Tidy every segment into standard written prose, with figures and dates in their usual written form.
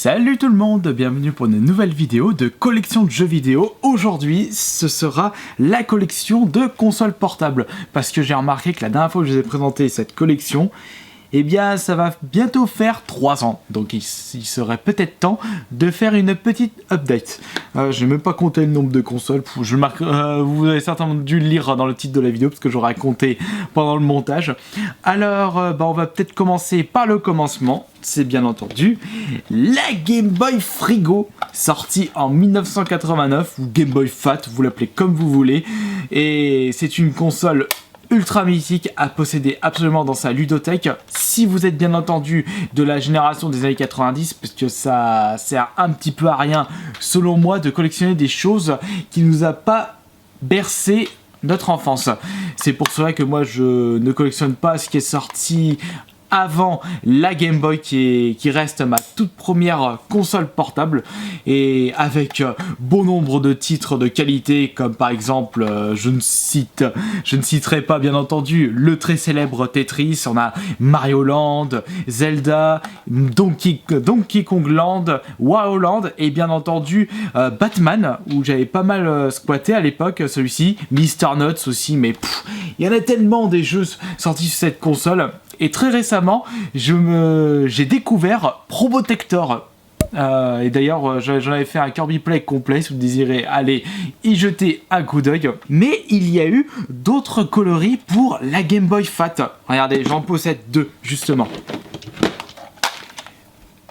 Salut tout le monde, bienvenue pour une nouvelle vidéo de collection de jeux vidéo. Aujourd'hui, ce sera la collection de consoles portables. Parce que j'ai remarqué que la dernière fois que je vous ai présenté cette collection, eh bien ça va bientôt faire 3 ans. Donc il serait peut-être temps de faire une petite update. Je n'ai même pas compté le nombre de consoles. Vous avez certainement dû le lire dans le titre de la vidéo parce que j'aurais compté pendant le montage. Alors on va peut-être commencer par le commencement. C'est bien entendu la Game Boy Frigo, sortie en 1989, ou Game Boy Fat, vous l'appelez comme vous voulez. Et c'est une console ultra mythique à posséder absolument dans sa ludothèque. Si vous êtes bien entendu de la génération des années 90, parce que ça sert un petit peu à rien, selon moi, de collectionner des choses qui nous a pas bercé notre enfance. C'est pour cela que moi je ne collectionne pas ce qui est sorti avant la Game Boy qui reste ma toute première console portable, et avec bon nombre de titres de qualité comme par exemple je ne citerai pas bien entendu le très célèbre Tetris. On a Mario Land, Zelda, Donkey Kong Land, Wario Land et bien entendu Batman, où j'avais pas mal squatté à l'époque celui-ci, Mr. Nuts aussi, mais il y en a tellement des jeux sortis sur cette console. Et très récemment, j'ai découvert Probotector. Et d'ailleurs, j'en avais fait un Kirby Play complet si vous désirez aller y jeter un coup d'œil. Mais il y a eu d'autres coloris pour la Game Boy Fat. Regardez, j'en possède deux, justement.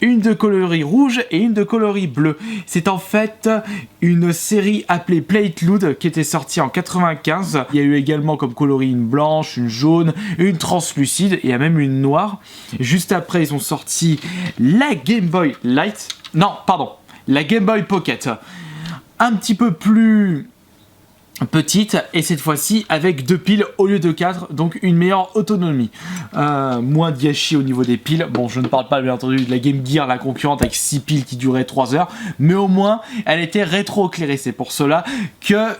Une de coloris rouge et une de coloris bleu. C'est en fait une série appelée Play It Loud qui était sortie en 95. Il y a eu également comme coloris une blanche, une jaune, une translucide et il y a même une noire. Juste après, ils ont sorti la Game Boy Light. Non, pardon, la Game Boy Pocket. Un petit peu plus petite, et cette fois-ci avec 2 piles au lieu de 4, donc une meilleure autonomie, moins de gâchis au niveau des piles. Bon, je ne parle pas bien entendu de la Game Gear, la concurrente, avec 6 piles qui duraient 3 heures, mais au moins elle était rétro-éclairée. C'est pour cela que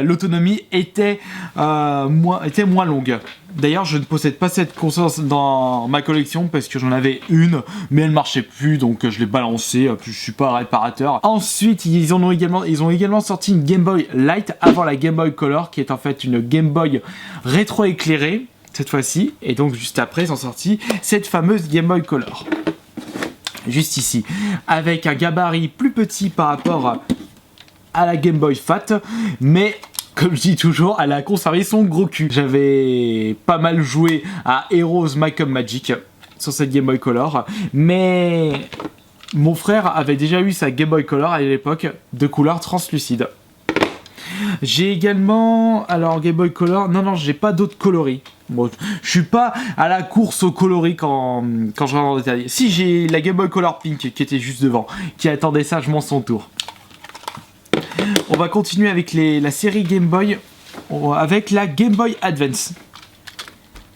l'autonomie était moins longue. D'ailleurs, je ne possède pas cette console dans ma collection parce que j'en avais une, mais elle marchait plus, donc je l'ai balancée. Je suis pas réparateur. Ensuite, ils ont également sorti une Game Boy Light avant la Game Boy Color, qui est en fait une Game Boy rétro-éclairée cette fois-ci. Et donc juste après, ils ont sorti cette fameuse Game Boy Color. Juste ici, avec un gabarit plus petit par rapport à la Game Boy Fat, mais comme je dis toujours, elle a conservé son gros cul. J'avais pas mal joué à Heroes Might and Magic sur cette Game Boy Color, mais mon frère avait déjà eu sa Game Boy Color à l'époque de couleur translucide. J'ai également, alors Game Boy Color, non, j'ai pas d'autres coloris. Bon, je suis pas à la course aux coloris quand je rentre dans le détail. Si, j'ai la Game Boy Color Pink qui était juste devant, qui attendait sagement son tour. On va continuer avec la série Game Boy, avec la Game Boy Advance.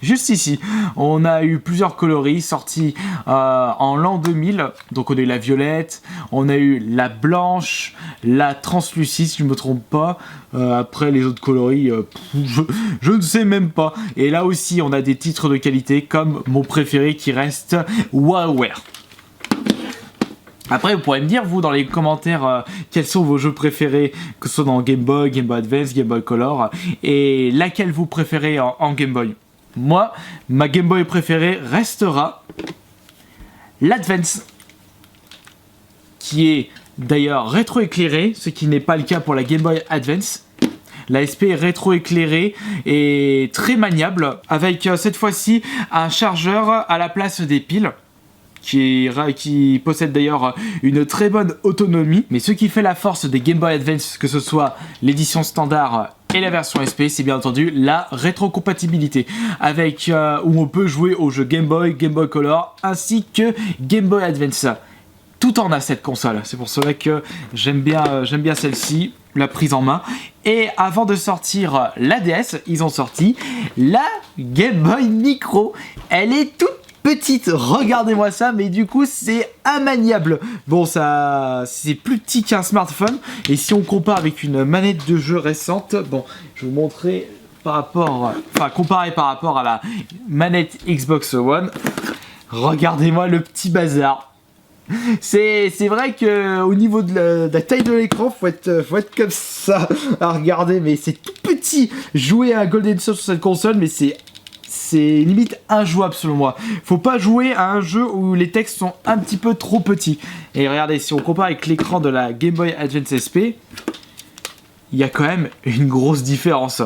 Juste ici, on a eu plusieurs coloris sortis en l'an 2000. Donc on a eu la violette, on a eu la blanche, la translucide si je ne me trompe pas. Après les autres coloris, je ne sais même pas. Et là aussi on a des titres de qualité comme mon préféré qui reste WarioWare. Après, vous pourrez me dire, vous, dans les commentaires, quels sont vos jeux préférés, que ce soit dans Game Boy, Game Boy Advance, Game Boy Color, et laquelle vous préférez en Game Boy. Moi, ma Game Boy préférée restera l'Advance, qui est d'ailleurs rétro-éclairée, ce qui n'est pas le cas pour la Game Boy Advance. La SP est rétro-éclairée et très maniable, avec cette fois-ci un chargeur à la place des piles, qui possède d'ailleurs une très bonne autonomie. Mais ce qui fait la force des Game Boy Advance, que ce soit l'édition standard et la version SP, c'est bien entendu la rétrocompatibilité, avec où on peut jouer aux jeux Game Boy, Game Boy Color ainsi que Game Boy Advance. Tout en a cette console, c'est pour cela que j'aime bien celle-ci, la prise en main. Et avant de sortir la DS, ils ont sorti la Game Boy Micro. Elle est toute petite, regardez-moi ça, mais du coup c'est immaniable. Bon, ça c'est plus petit qu'un smartphone, et si on compare avec une manette de jeu récente, bon, je vais vous montrer comparé par rapport à la manette Xbox One, regardez-moi le petit bazar. C'est vrai que au niveau de la taille de l'écran, faut être comme ça à regarder, mais c'est tout petit. Jouer à Golden Sun sur cette console, mais c'est limite injouable selon moi. Faut pas jouer à un jeu où les textes sont un petit peu trop petits. Et regardez, si on compare avec l'écran de la Game Boy Advance SP, il y a quand même une grosse différence.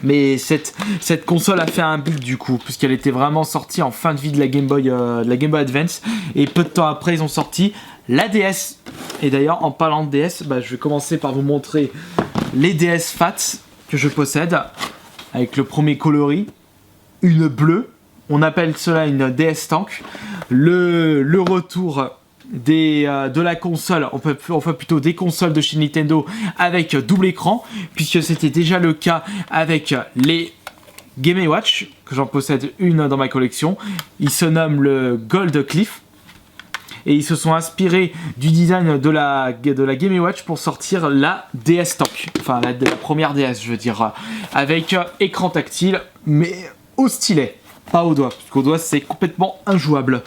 Mais cette console a fait un bug du coup, puisqu'elle était vraiment sortie en fin de vie de la Game Boy Advance. Et peu de temps après, ils ont sorti la DS. Et d'ailleurs, en parlant de DS, je vais commencer par vous montrer les DS Fat que je possède. Avec le premier coloris, une bleue. On appelle cela une DS Tank. Le retour de la console, on peut plutôt des consoles de chez Nintendo avec double écran, puisque c'était déjà le cas avec les Game & Watch, que j'en possède une dans ma collection. Il se nomme le Gold Cliff. Et ils se sont inspirés du design de la Game & Watch pour sortir la DS Tank. Enfin, la première DS, je veux dire. Avec écran tactile, mais au stylet, pas au doigt. Parce qu'au doigt, c'est complètement injouable.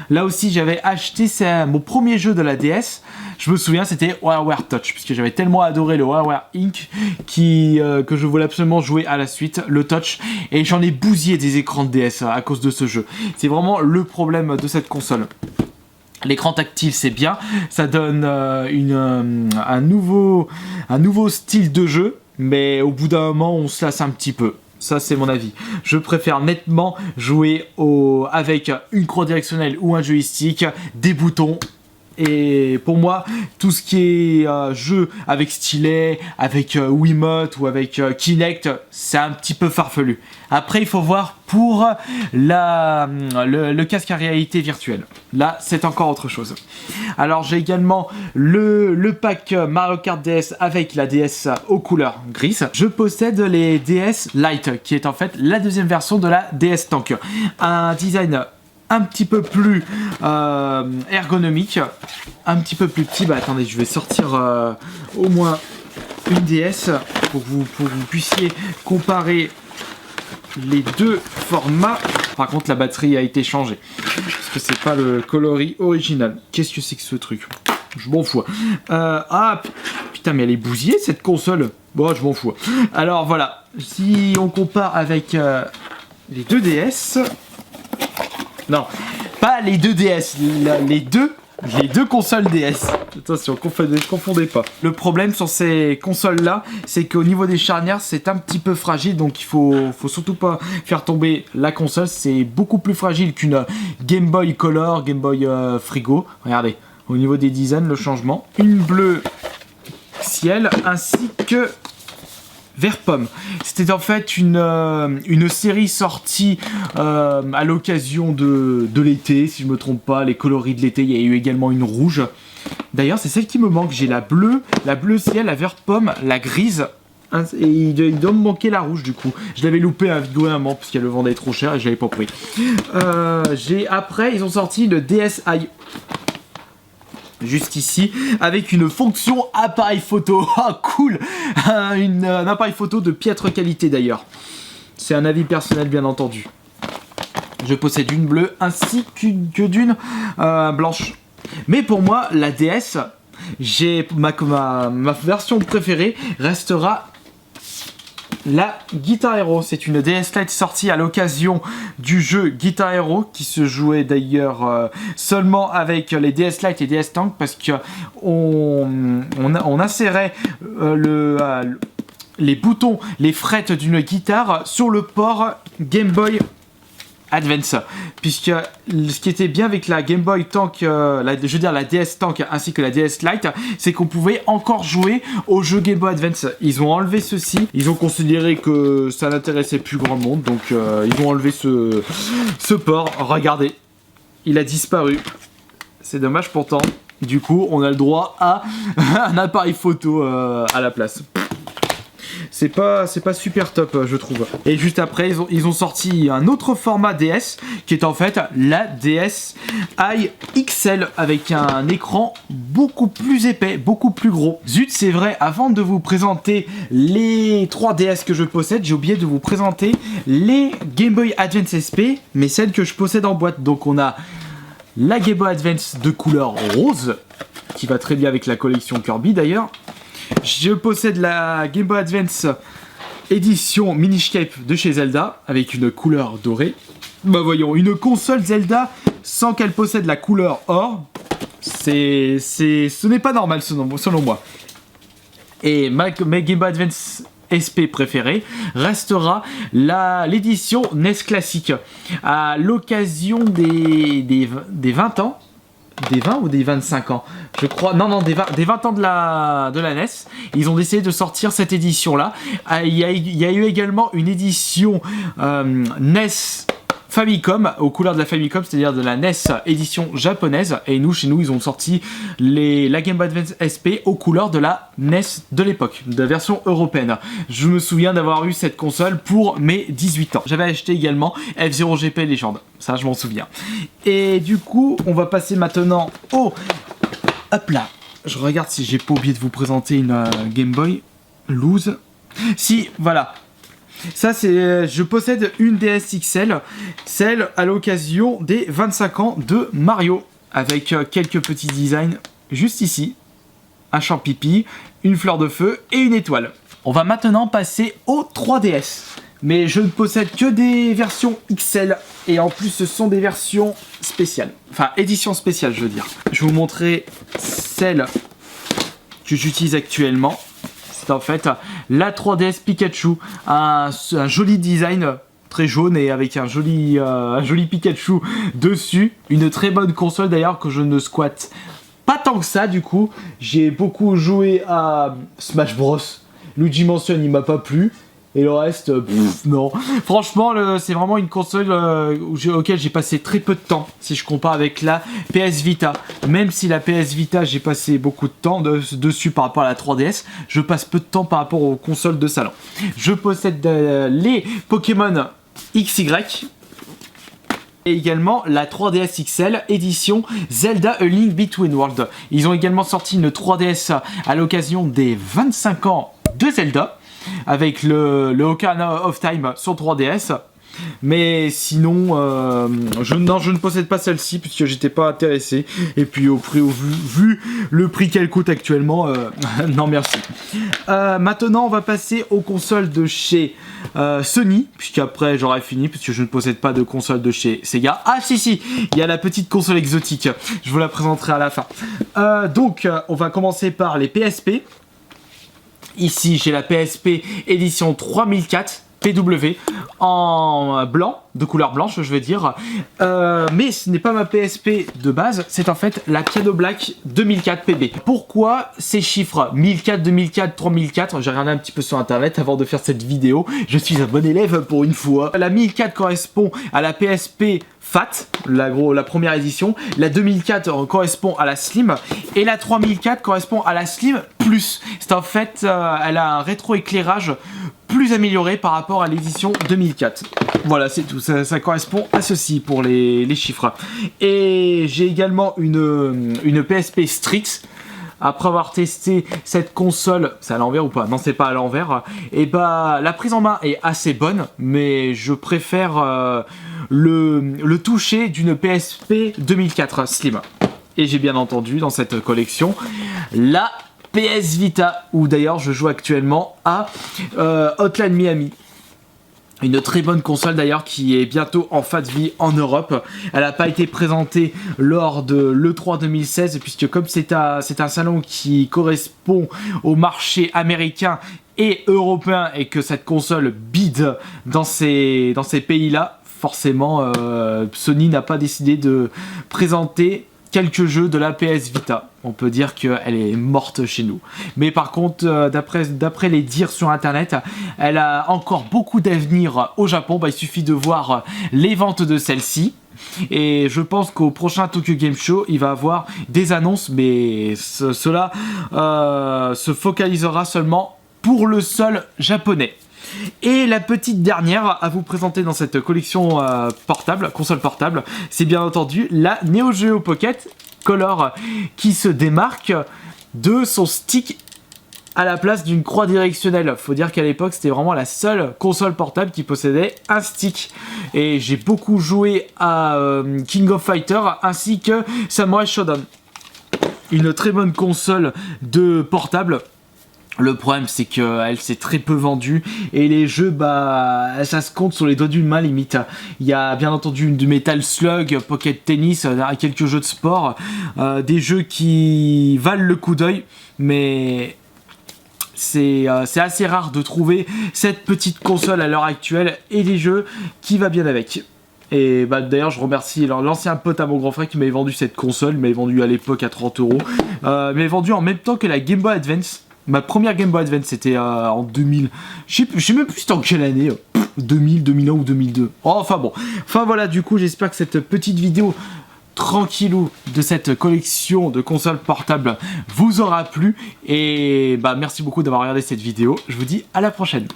Là aussi, j'avais acheté mon premier jeu de la DS. Je me souviens, c'était WarioWare Touch, puisque j'avais tellement adoré le WarioWare Inc. Que je voulais absolument jouer à la suite, le Touch. Et j'en ai bousillé des écrans de DS à cause de ce jeu. C'est vraiment le problème de cette console. L'écran tactile, c'est bien. Ça donne un nouveau style de jeu. Mais au bout d'un moment, on se lasse un petit peu. Ça, c'est mon avis. Je préfère nettement jouer avec une croix directionnelle ou un joystick, des boutons. Et pour moi, tout ce qui est jeu avec stylet, avec Wiimote ou avec Kinect, c'est un petit peu farfelu. Après, il faut voir pour le casque à réalité virtuelle. Là, c'est encore autre chose. Alors, j'ai également le pack Mario Kart DS avec la DS aux couleurs grises. Je possède les DS Lite, qui est en fait la deuxième version de la DS Tank. Un design un petit peu plus ergonomique, un petit peu plus petit. Attendez, je vais sortir au moins une DS pour que vous puissiez comparer les deux formats. Par contre, la batterie a été changée parce que c'est pas le coloris original. Qu'est-ce que c'est que ce truc? Je m'en fous. Putain, mais elle est bousillée cette console. Bon, je m'en fous. Alors voilà, si on compare avec les deux DS. Non, pas les deux DS, les deux consoles DS. Attention, confondez pas. Le problème sur ces consoles-là, c'est qu'au niveau des charnières, c'est un petit peu fragile, donc il faut surtout pas faire tomber la console. C'est beaucoup plus fragile qu'une Game Boy Color, Game Boy Frigo. Regardez, au niveau des designs, le changement. Une bleue ciel, ainsi que vert pomme. C'était en fait une série sortie à l'occasion de l'été, si je me trompe pas, les coloris de l'été. Il y a eu également une rouge. D'ailleurs, c'est celle qui me manque. J'ai la bleue ciel, la vert pomme, la grise. Et il doit me manquer la rouge du coup. Je l'avais loupé à moment parce qu'elle le vendait trop cher et je l'avais pas pris. Après, ils ont sorti le DSi. Juste ici, avec une fonction appareil photo. Ah, cool. Un appareil photo de piètre qualité d'ailleurs. C'est un avis personnel, bien entendu. Je possède une bleue ainsi que d'une blanche. Mais pour moi, la DS, ma version préférée restera la Guitar Hero. C'est une DS Lite sortie à l'occasion du jeu Guitar Hero, qui se jouait d'ailleurs seulement avec les DS Lite et DS Tank, parce que on insérait les boutons, les frettes d'une guitare sur le port Game Boy Advance, puisque ce qui était bien avec la Game Boy Tank, la DS Tank ainsi que la DS Lite, c'est qu'on pouvait encore jouer au jeu Game Boy Advance. Ils ont enlevé ceci, ils ont considéré que ça n'intéressait plus grand monde, donc ils ont enlevé ce port. Regardez, il a disparu. C'est dommage pourtant. Du coup, on a le droit à un appareil photo à la place. C'est pas super top, je trouve. Et juste après, ils ont sorti un autre format DS, qui est en fait la DSi XL, avec un écran beaucoup plus épais, beaucoup plus gros. Zut, c'est vrai, avant de vous présenter les 3 DS que je possède, j'ai oublié de vous présenter les Game Boy Advance SP, mais celles que je possède en boîte. Donc on a la Game Boy Advance de couleur rose, qui va très bien avec la collection Kirby d'ailleurs. Je possède la Game Boy Advance édition Miniscape de chez Zelda, avec une couleur dorée. Bah voyons, une console Zelda sans qu'elle possède la couleur or, ce n'est pas normal selon moi. Et ma Game Boy Advance SP préférée restera l'édition NES classique. À l'occasion des 20 ans, des 20 ou des 25 ans je crois, non, des 20 ans de la NES, ils ont décidé de sortir cette édition là. Il y a eu également une édition NES Famicom, aux couleurs de la Famicom, c'est-à-dire de la NES édition japonaise. Et chez nous, ils ont sorti la Game Boy Advance SP aux couleurs de la NES de l'époque, de la version européenne. Je me souviens d'avoir eu cette console pour mes 18 ans. J'avais acheté également F-Zero GP Legend, ça je m'en souviens. Et du coup, on va passer maintenant au... Hop là, je regarde si j'ai pas oublié de vous présenter une Game Boy loose. Si, voilà. Ça, je possède une DS XL, celle à l'occasion des 25 ans de Mario, avec quelques petits designs juste ici, un champ pipi, une fleur de feu et une étoile. On va maintenant passer au 3DS, mais je ne possède que des versions XL, et en plus ce sont des versions spéciales, enfin édition spéciale je veux dire. Je vais vous montrer celle que j'utilise actuellement. C'est en fait la 3DS Pikachu, un joli design très jaune et avec un joli Pikachu dessus. Une très bonne console d'ailleurs que je ne squatte pas tant que ça du coup. J'ai beaucoup joué à Smash Bros. Luigi Mansion il m'a pas plu. Et le reste, non. Franchement, c'est vraiment une console auquel j'ai passé très peu de temps, si je compare avec la PS Vita. Même si la PS Vita, j'ai passé beaucoup de temps dessus par rapport à la 3DS, je passe peu de temps par rapport aux consoles de salon. Je possède les Pokémon XY, et également la 3DS XL édition Zelda A Link Between Worlds. Ils ont également sorti une 3DS à l'occasion des 25 ans de Zelda, avec le Ocarina of Time sur 3DS. Mais sinon, je ne possède pas celle-ci puisque j'étais pas intéressé. Et puis vu le prix qu'elle coûte actuellement, non merci. Maintenant, on va passer aux consoles de chez Sony, puisqu'après j'aurai fini puisque je ne possède pas de console de chez Sega. Ah si, il y a la petite console exotique. Je vous la présenterai à la fin. Donc, on va commencer par les PSP. Ici, j'ai la PSP édition 3004 PW en blanc, de couleur blanche, je vais dire. Mais ce n'est pas ma PSP de base, c'est en fait la Piano Black 2004 PB. Pourquoi ces chiffres 1004, 2004, 3004? J'ai regardé un petit peu sur internet avant de faire cette vidéo. Je suis un bon élève pour une fois. La 1004 correspond à la PSP Fat, la première édition. La 2004 correspond à la Slim. Et la 3004 correspond à la Slim Plus. C'est en fait, elle a un rétroéclairage plus amélioré par rapport à l'édition 2004. Voilà, c'est tout. Ça correspond à ceci pour les chiffres. Et j'ai également une PSP Street. Après avoir testé cette console, c'est à l'envers ou pas? Non, c'est pas à l'envers. Et bah, la prise en main est assez bonne, mais je préfère le toucher d'une PSP 2004 Slim. Et j'ai bien entendu dans cette collection la PS Vita, où d'ailleurs je joue actuellement à Hotline Miami. Une très bonne console d'ailleurs qui est bientôt en fin de vie en Europe. Elle n'a pas été présentée lors de l'E3 2016 puisque comme c'est un salon qui correspond au marché américain et européen et que cette console bide dans ces pays-là, forcément Sony n'a pas décidé de présenter quelques jeux de la PS Vita. On peut dire qu'elle est morte chez nous. Mais par contre, d'après les dires sur internet, elle a encore beaucoup d'avenir au Japon. Bah, il suffit de voir les ventes de celle-ci. Et je pense qu'au prochain Tokyo Game Show, il va avoir des annonces, mais cela se focalisera seulement pour le sol japonais. Et la petite dernière à vous présenter dans cette collection console portable, c'est bien entendu la Neo Geo Pocket Color qui se démarque de son stick à la place d'une croix directionnelle. Faut dire qu'à l'époque, c'était vraiment la seule console portable qui possédait un stick. Et j'ai beaucoup joué à King of Fighters ainsi que Samurai Shodown. Une très bonne console de portable. Le problème, c'est qu'elle s'est très peu vendue et les jeux, bah, ça se compte sur les doigts d'une main limite. Il y a bien entendu du Metal Slug, Pocket Tennis, quelques jeux de sport, des jeux qui valent le coup d'œil, mais c'est assez rare de trouver cette petite console à l'heure actuelle et des jeux qui va bien avec. Et bah, d'ailleurs, je remercie l'ancien pote à mon grand frère qui m'avait vendu cette console, il m'avait vendu à l'époque à 30 €. Il m'avait vendu en même temps que la Game Boy Advance. Ma première Game Boy Advance, c'était en 2000. Je sais même plus c'était en quelle année. 2000, 2001 ou 2002. Oh, enfin bon. Enfin voilà, du coup, j'espère que cette petite vidéo tranquillou de cette collection de consoles portables vous aura plu. Et bah merci beaucoup d'avoir regardé cette vidéo. Je vous dis à la prochaine.